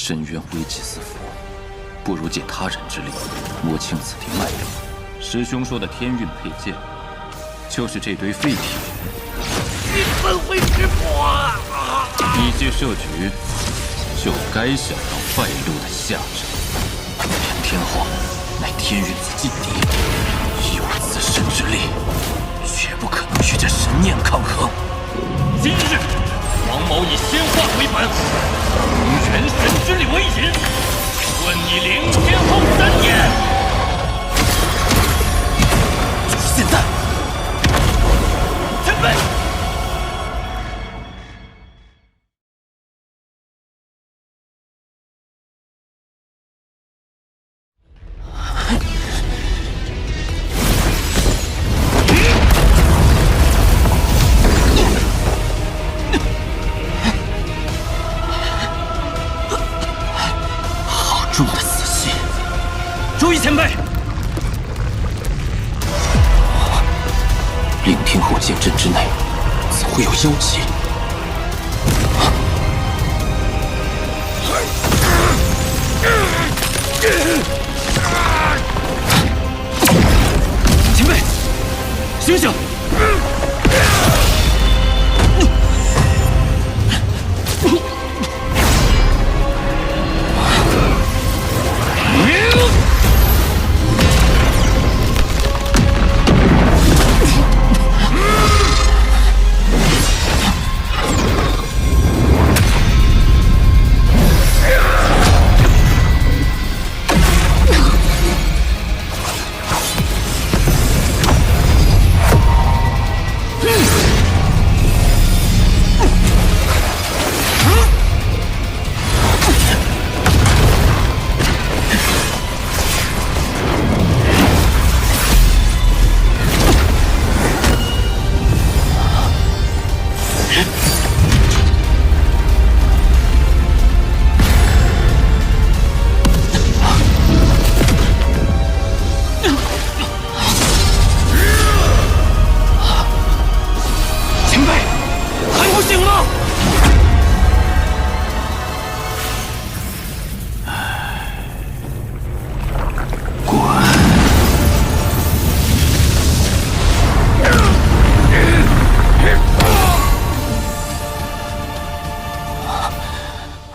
深渊危机四伏，不如借他人之力摸清此地脉络。师兄说的天运佩剑，就是这堆废铁。你怎会识破啊！一介设局，就该想到败露的下场。梁天后乃天运子劲敌，以我自身之力，绝不可能与这神念抗衡。今日，黄某以仙化为本，以元神之力为引，问你灵天后3年。就是现在！前辈。重的死气！注意，前辈！令天后剑阵之内，怎会有妖气？前辈，醒醒！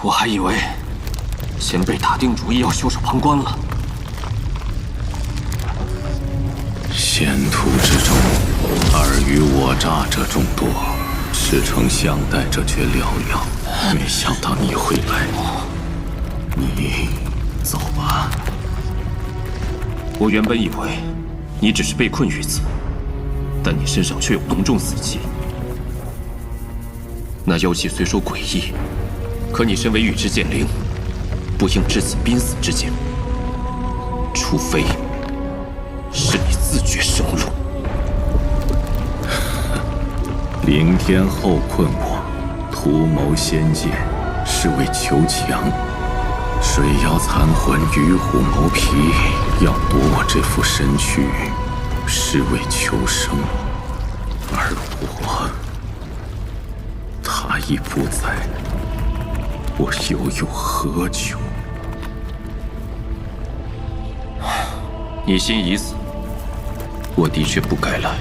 我还以为前辈打定主意要袖手旁观了。险途之中，尔虞我诈者众多，赤诚相待者却寥寥。没想到你会来，你走吧。我原本以为你只是被困于此，但你身上却有浓重死气。那妖气虽说诡异，可你身为宇之剑灵，不应至此濒死之境。除非是你自觉生入。灵天后困我，图谋仙剑，是为求强。水妖残魂与虎谋皮，要夺我这副身躯，是为求生。而我，他已不在，我又有何求？你心已死，我的确不该来。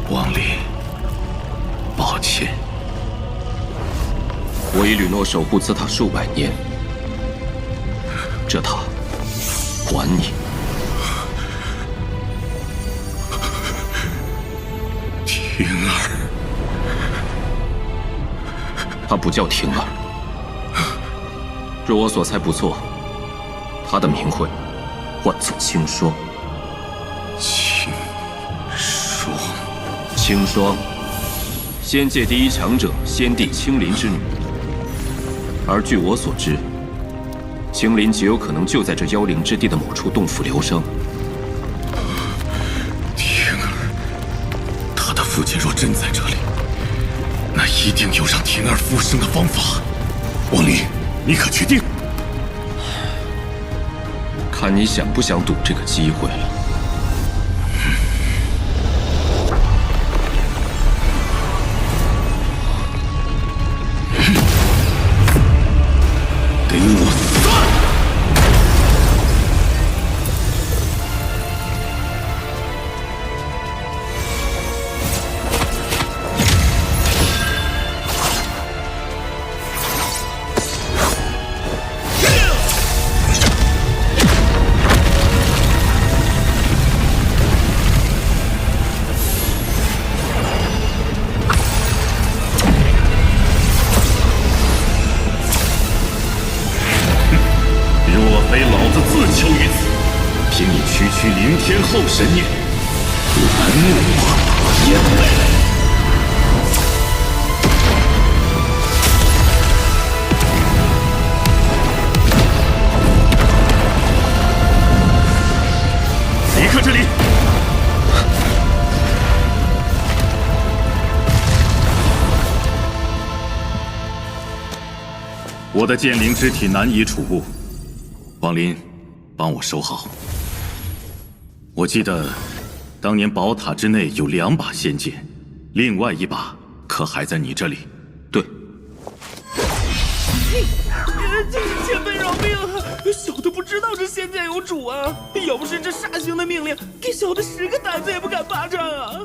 王离，抱歉。我已吕诺守护此塔数百年，这塔还你。婷儿，他不叫婷儿，若我所猜不错，他的名讳唤作青霜。青霜，青霜，仙界第一强者仙帝青林之女。而据我所知，青林极有可能就在这妖灵之地的某处洞府疗伤。婷儿，他的父亲若真在这里，那一定有让婷儿复生的方法。王离，你可确定？看你想不想赌这个机会了。非老子自求于此，凭你区区灵天后神念，玩弄我天北！离开这里！我的剑灵之体难以储物，王林，帮我收好。我记得，当年宝塔之内有2把仙剑，另外1把可还在你这里？对。前辈饶命啊！小的不知道这仙剑有主啊！要不是这煞星的命令，给小的10个胆子也不敢霸占啊！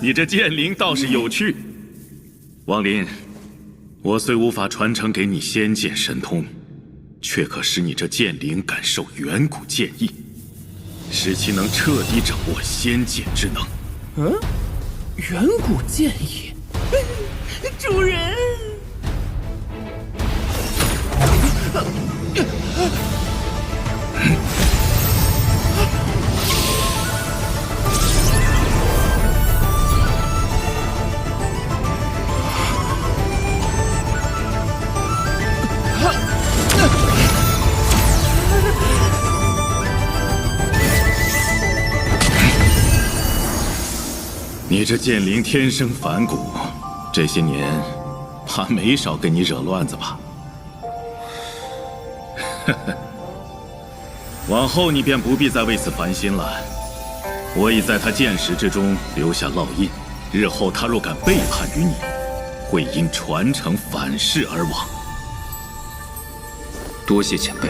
你这剑灵倒是有趣，王林，我虽无法传承给你仙剑神通，却可使你这剑灵感受远古剑意，使其能彻底掌握仙剑之能。远古剑意，主人。你这剑灵天生反骨，这些年怕没少给你惹乱子吧？往后你便不必再为此烦心了。我已在他剑识之中留下烙印，日后他若敢背叛于你，会因传承反噬而亡。多谢前辈。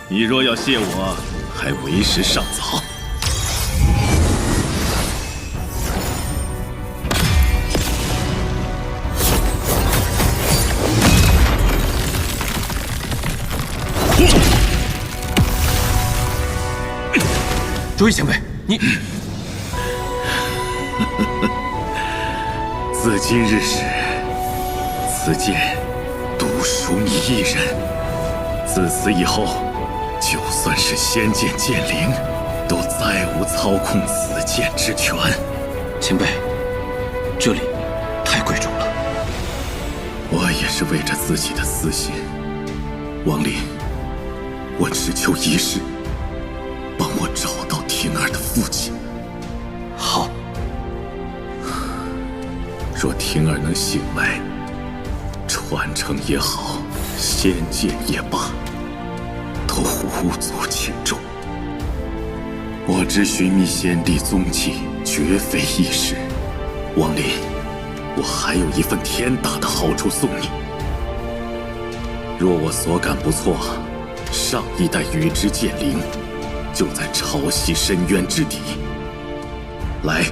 你若要谢我，还为时尚早。周瑜前辈，你自今日始，此剑独属你一人。自此以后，就算是仙剑剑灵，都再无操控此剑之权。前辈，这里太贵重了。我也是为着自己的私心。王林，我只求一事，帮我找到婷儿的父亲。好。若婷儿能醒来，传承也好，仙剑也罢，都无足轻重。我只寻觅先帝踪迹，绝非易事。王林，我还有一份天大的好处送你。若我所感不错，上一代羽之剑灵就在潮汐深渊之底。来。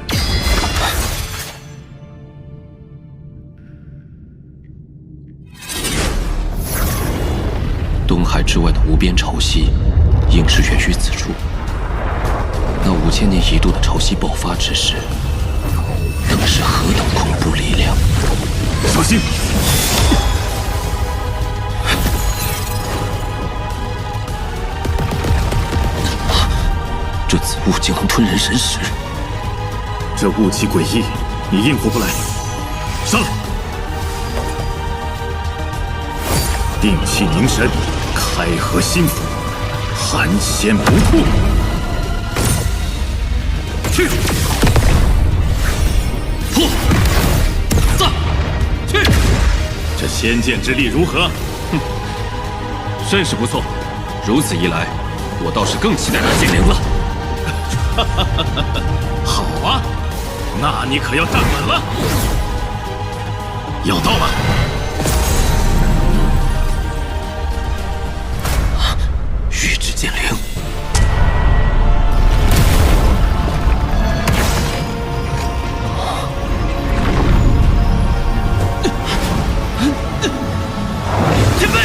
东海之外的无边潮汐，应是源于此处。那5000年一度的潮汐爆发之时，当是何等恐怖力量！小心！这紫雾竟能吞人神识，这雾气诡异，你应付不来。上来！定气凝神，开合心腹，寒仙不吐。去！破！散！去！这仙剑之力如何？哼，甚是不错。如此一来，我倒是更期待那剑灵了。好啊，那你可要站稳了。要到了。玉之剑灵。前辈！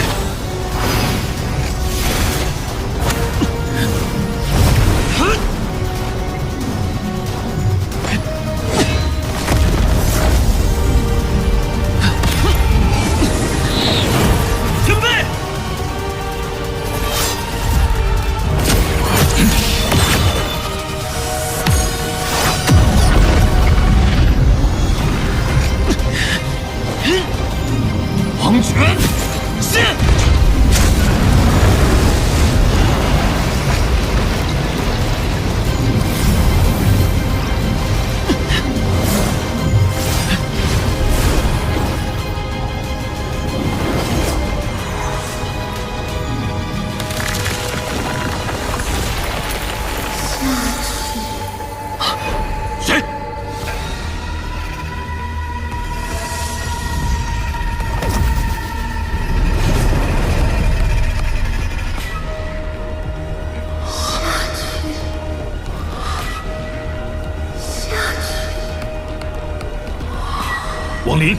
王林，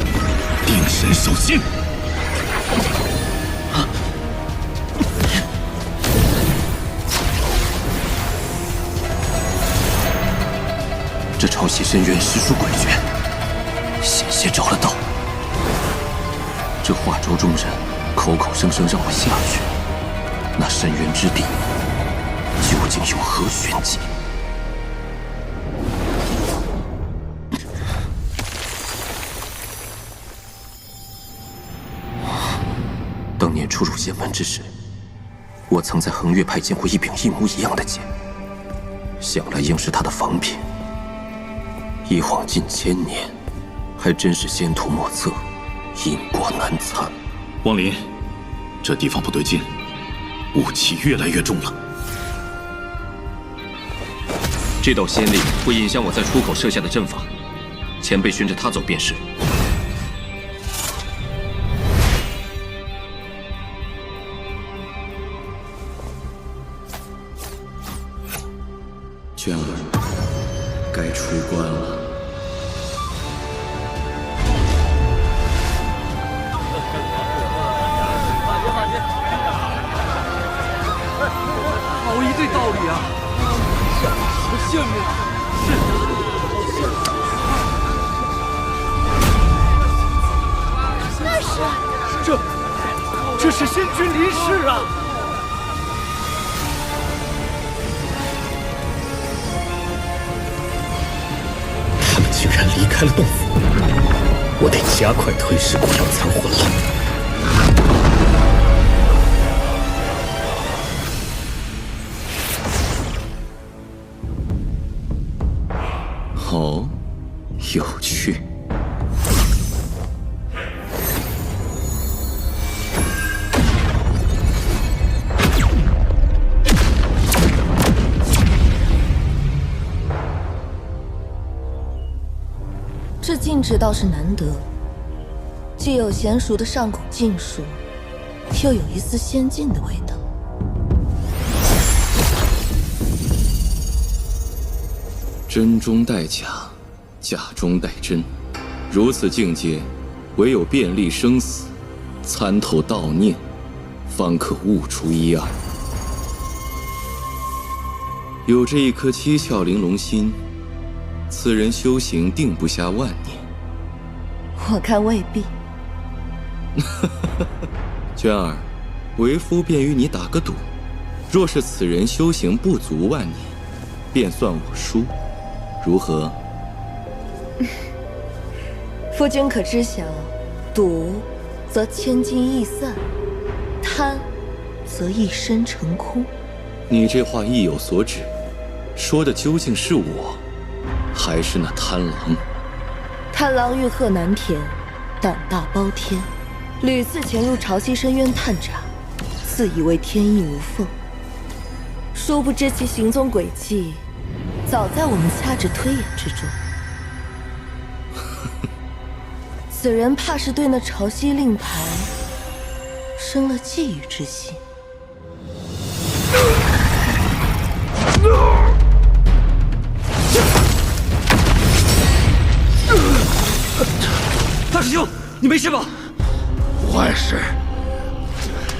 定神守心。这潮汐深渊实属诡谲，险些着了道。这化州中人口口声声让我下去，那深渊之地究竟有何玄机？当年初入仙门之时，我曾在横月派见过一柄一模一样的剑，想来应是他的仿品。一晃近1000年，还真是仙途莫测，因果难参。王林，这地方不对劲，雾气越来越重了。这道仙力会影响我在出口设下的阵法，前辈循着他走便是。娟儿，该出关了。好一对道理啊！好羡慕啊！这是仙君离世啊！他们竟然离开了洞府，我得加快吞噬古妖残魂了。哦，有趣。这禁制倒是难得，既有娴熟的上古禁术，又有一丝仙境的味道。真中带假，假中带真，如此境界，唯有遍历生死，参透道念，方可悟出一二。有这一颗七窍玲珑心，此人修行定不下万年。我看未必。娟儿，为夫便与你打个赌，若是此人修行不足万年，便算我输，如何？夫君可知晓，赌则千金易散，贪则一身成空。你这话意有所指，说的究竟是我，还是那贪狼？贪狼欲壑难填，胆大包天，屡次潜入潮汐深渊探查，自以为天衣无缝，殊不知其行踪轨迹早在我们掐指推演之中。此人怕是对那潮汐令牌生了觊觎之心。大师兄，你没事吧？无碍事。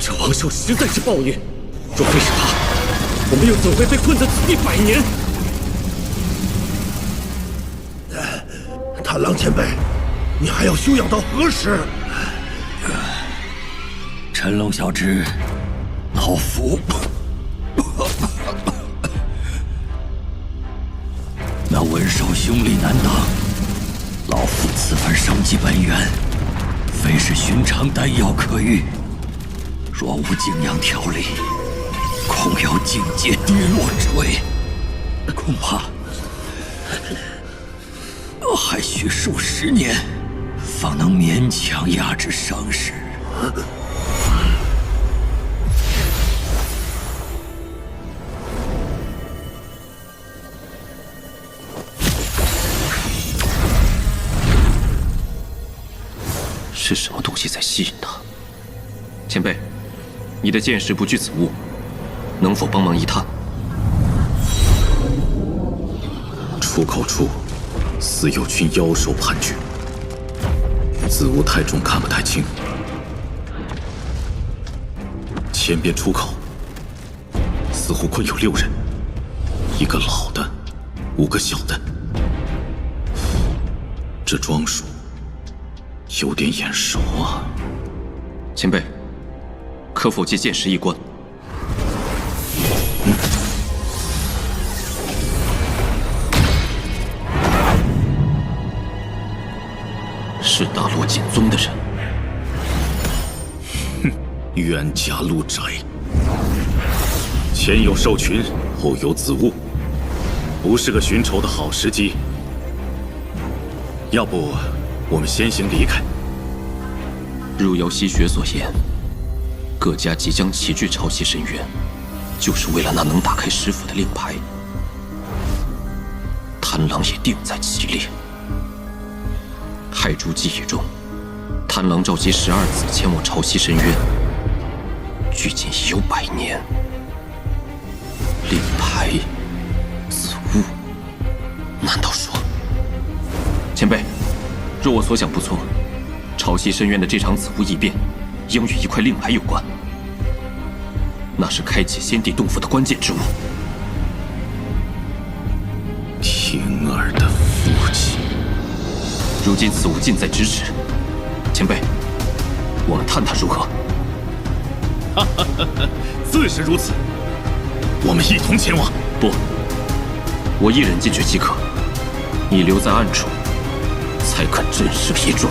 这王寿实在是暴虐，若非是他，我们又怎会被困在此地100年？贪狼前辈，你还要修养到何时？陈龙小侄，老夫那文寿凶力难挡，老夫此番伤及本源，非是寻常丹药可愈。若无景阳调理，恐有境界跌落之危，恐怕还需数10年，方能勉强压制伤势。是什么东西在吸引他？前辈，你的见识不惧此物，能否帮忙一探？出口处似有群妖兽盘踞，子物太重，看不太清。前边出口似乎困有6人，1个老的，5个小的。这装束有点眼熟啊！前辈，可否借剑识一观？是大罗剑宗的人。冤家路窄，前有兽群，后有子物，不是个寻仇的好时机。要不，我们先行离开。如姚希雪所言，各家即将齐聚潮汐深渊，就是为了那能打开师府的令牌。贪狼也定在其列。亥猪记忆中，贪狼召集12子前往潮汐深渊，距今已有100年。令牌，子物，难道说？前辈，若我所想不错，潮汐深渊的这场子物异变，应与一块令牌有关。那是开启先帝洞府的关键之物。婷儿的父亲。如今此物近在咫尺，前辈，我们探探如何？自是如此。我们一同前往。不，我一人进去即可，你留在暗处，才可震慑一众。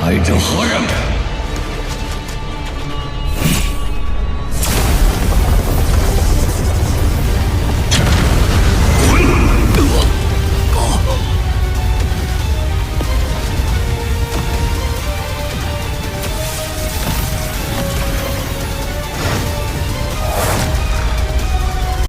来者何人？